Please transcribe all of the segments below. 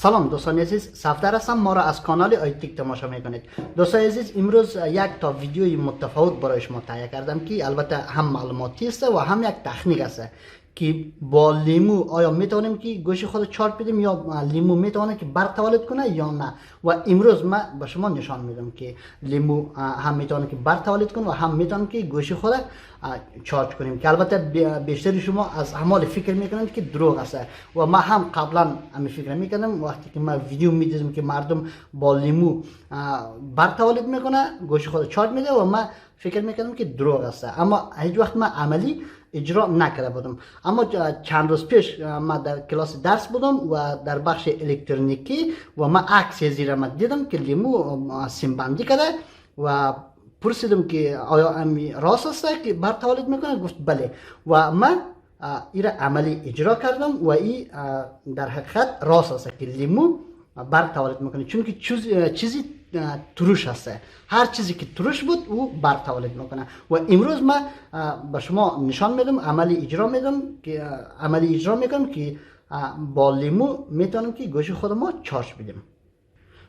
سلام دوستان عزیز، صفدر هستم. ما را از کانال آیتیک تماشا میکنید. دوستان عزیز، امروز یک تا ویدیوی متفاوت برای شما تهیه کردم که البته هم معلوماتی است و هم یک تکنیک است که با لیمو آیا میتونیم که گوشی خود چارج بدیم یا لیمو میتونه که برق تولید کنه یا نه. و امروز من به شما نشان میدم که لیمو هم میتونه که برق تولید کنه و هم میتونه که گوشی خود چارج کنیم، که البته بیشتر شما از اعمال فکر میکنند که دروغ است و ما هم قبلا همین فکر میکردم. وقتی که ما ویدیو میدیدم که مردم با لیمو برق تولید میکنه گوشی خود چارج میده و ما فکر میکردم که دروغ است، اما هیچ وقت ما عملی اجرا نکرده بودم. اما چند روز پیش ما در کلاس درس بودم و در بخش الکترونیکی و ما عکس زیر ما دیدم که لیمو سیم بندی کرده و پرسیدم که آیا امی راست است که برق تولید میکنه؟ گفت بله و من این را عملی اجرا کردم و این در حقیقت راست است که لیمو برق تولید میکنه، چون که چیزی تروش هست. هر چیزی که تروش بود او برق تولید میکنه و امروز من به شما نشان میدم، عملی اجرا میکنم که با لیمو میتونیم که گوشی خود ما چارج بدیم.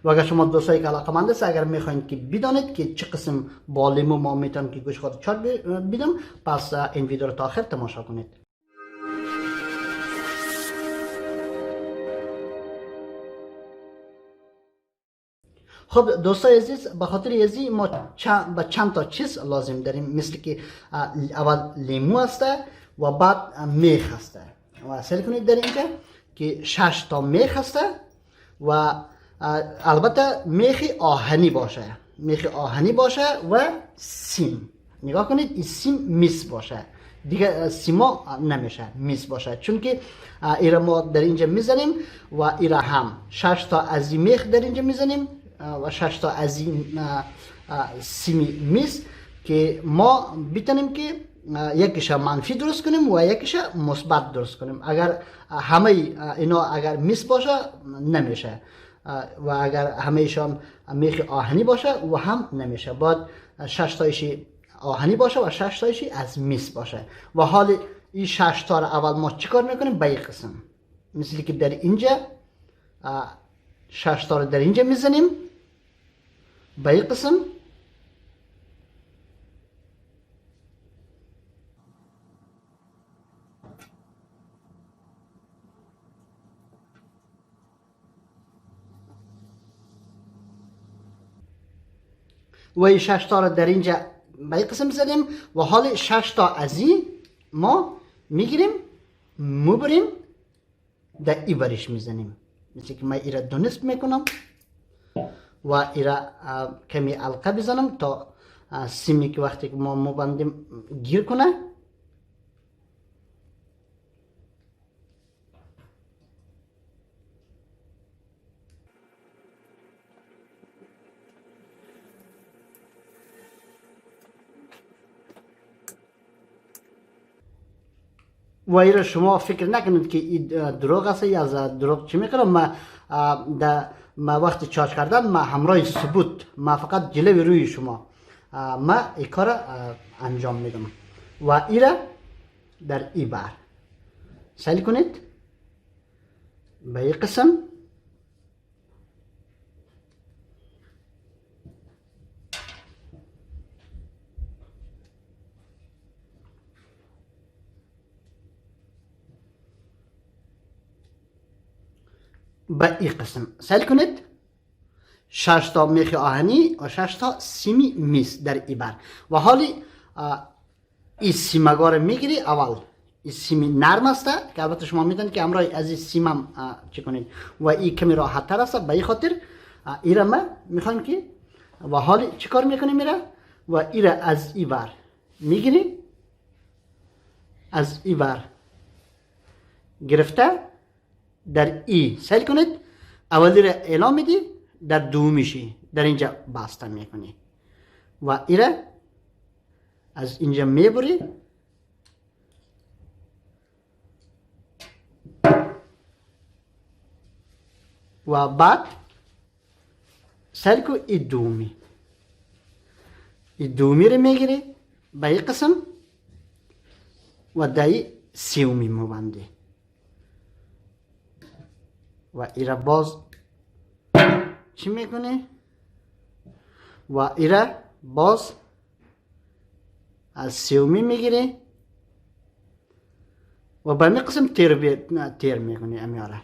و اگر شما دوستایی که علاقه‌مند است، اگر میخواین که بدانید که چه قسم با لیمو ما میتونیم که گوشی خود چارج بدیم، پس این ویدیو رو تا آخر تماشا کنید. خب دوستای عزیز، به خاطر ازی ما به چند تا چیز لازم داریم، مثل که اول لیمو است و بعد میخ است و سعی کنید در اینجا که 6 تا میخ است و البته میخ آهنی باشه و سیم. نگاه کنید این سیم میس باشه، دیگه سیما نمیشه، میس باشه، چون که ایره ما در اینجا میزنیم و ایره هم 6 تا از این میخ در اینجا میزنیم و 6 تا از این سیمی میس که ما بتونیم که یکیش منفی درست کنیم و یکیش مثبت درست کنیم. اگر همه اینا اگر میس باشه نمیشه و اگر همه ایشان میخ آهنی باشه و هم نمیشه. باید 6 تایشی آهنی باشه و 6 تایشی از میس باشه. و حال این 6 تا رو اول ما چیکار میکنیم؟ به این قسم، مثل که در اینجا 6 تا رو در اینجا میزنیم به این قسم و این 6 تا رو در اینجا به این قسم زدیم و حال 6 تا از این ما میگیریم میبریم در این برش میزنیم، مثل که من ایره دو نصف میکنم و ایره کمی علقه بزنم تا سیمی که وقتی که ما مبندیم گیر کنه. و ایره شما فکر نکنید که این دروغ است یا از دروغ چی میکنم. ما وقتی چارج کردن ما همراه ثبوت، ما فقط جلوی روی شما ما این کار انجام میدم و ایره در این بر سعی کنید به این قسم به این قسم سعی کنید 6 تا میخ آهنی و 6 تا سیمی میس در این بر و حالی این سیمگار میگیری. اول این سیمی نرم است که البته شما میدونید که همراه از این سیمم چی کنید و این کمی راحت تر است. به این خاطر ایره ما میخوایم که و حالی چی کار میکنیم میره و ایره از این بر میگیری، از این بر گرفته در ای سعی کنید اولی را اعلام میدی، در دومیشی در اینجا بسته میکنی و ایره از اینجا میبری و بعد سعی کن این دومی رو میگیری به این قسم و دایی سیومی مبندی و ایره باز چی میکنی و ایره باز از سیومی میگیری و به می قسم تیر میکنی امیاره.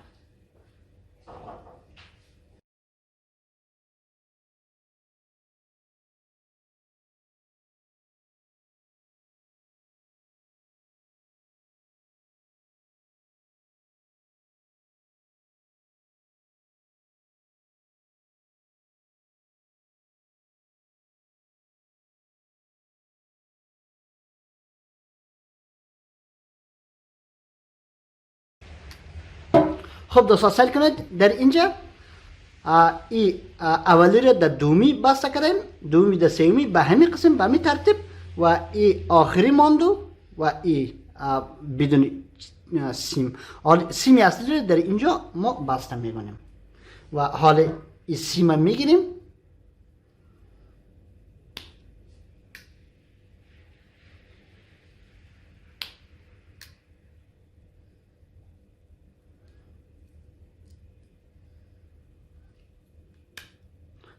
خب دوستا سل کنید در اینجا ای اولی را در دومی بسته کردیم، دومی در سومی به همین قسم به همین ترتیب و ای آخری ماندو و ای بدون سیم. حال سیمی اصلی را در اینجا ما بسته میکنیم و حال ای سیم میگیریم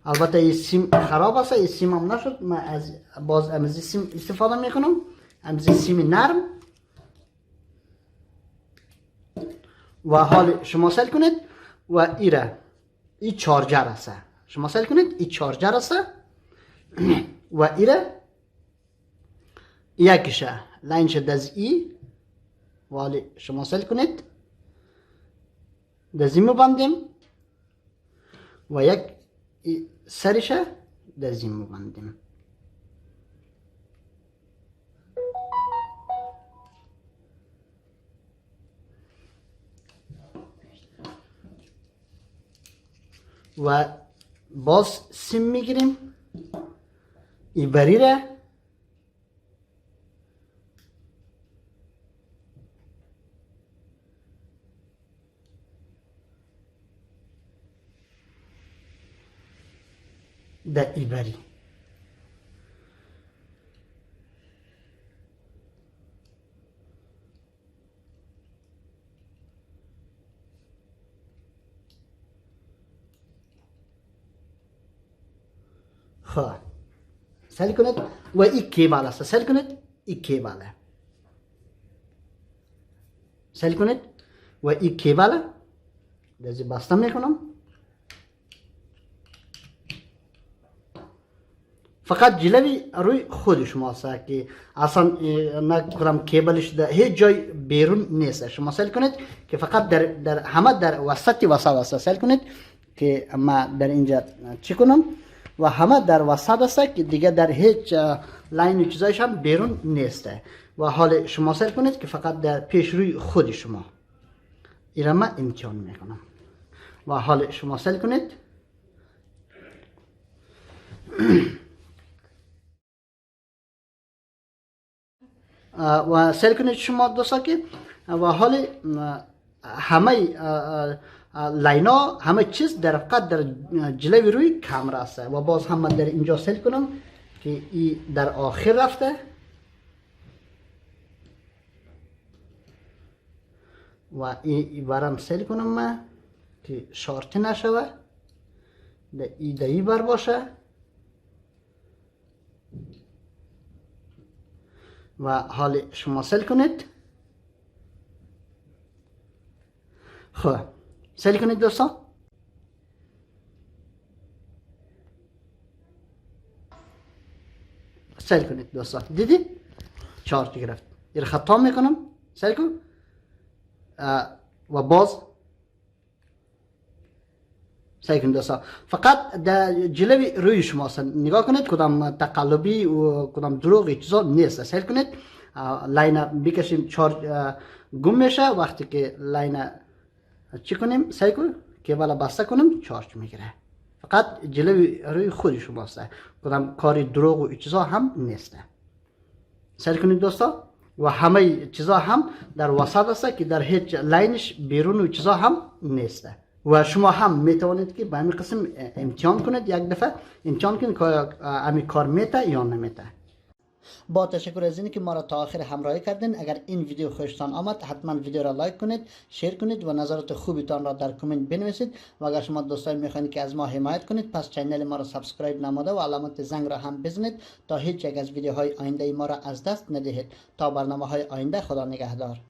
البته این سیم خراب است، این سیم هم نشد، من باز امزی سیم استفاده میکنم، امزی سیم نرم و حال شما سل کنید و ایره ای چارجر است، شما سل کنید ای چارجر است و ایره یکیشه لاین شد از ای و حال شما سل کنید دزیمو بندیم و یک سرشه در زیمو بندیم و باز سیم میگیریم ای بریره در ای بری خب سل کنید و ای کیبل است، سل کنید ای کیبل سل کنید و ای کیبل دزی بسته میکنم فقط جلوی روی خود شما است که اصلا نکنم کیبلش در هیچ جای بیرون نیست. شما سل کنید که فقط در همه در وسط است، سل کنید که ما در اینجا چی کنم و همه در وسط است که دیگه در هیچ لاین و چیزایش هم بیرون نیست و حال شما سل کنید که فقط در پیش روی خود شما ایره ما امتحان میکنم و حال شما سل کنید و سل کنید شما دوستا که و حال همه لاینا همه چیز در فقط در جلوی روی کامرا است و باز هم من در اینجا سل کنم که ای در آخر رفته و ای برم سل کنم من که شارتی نشوه در ای بر باشه و حال شما سل کنید. خب سل کنید دوستان سل کنید دوستان دیدی چارج گرفت این خطا میکنم سل کن و باز سعی کنید دوستان فقط در جلوی روی شما نگاه کنید کدام تقلبی و کدام دروغی چیزا نیست. سعی کنید لاین بکشیم چارج گم میشه وقتی که لاین چی کنیم سعی کنیم کیبل بسته کنیم چارج میگیره فقط جلوی روی خود شما است کدام کاری دروغ و چیزا هم نیست. سعی کنید دوستان و همه چیزا هم در وسط است که در هیچ لاینش بیرون و چیزا هم نیست و شما هم میتوانید که به همین قسم امتحان کنید یک دفعه امتحان کنید که همین کار میته یا نمیته. با تشکر از اینکه ما را تا آخر همراهی کردین. اگر این ویدیو خوشتان آمد حتما ویدیو را لایک کنید، شیر کنید و نظرات خوبتان را در کامنت بنویسید. و اگر شما دوستای میخواین که از ما حمایت کنید پس چینل ما را سبسکرایب نموده و علامت زنگ را هم بزنید تا هیچ یک از ویدیوهای آینده ما را از دست ندهید. تا برنامه های آینده، خدا نگهدار.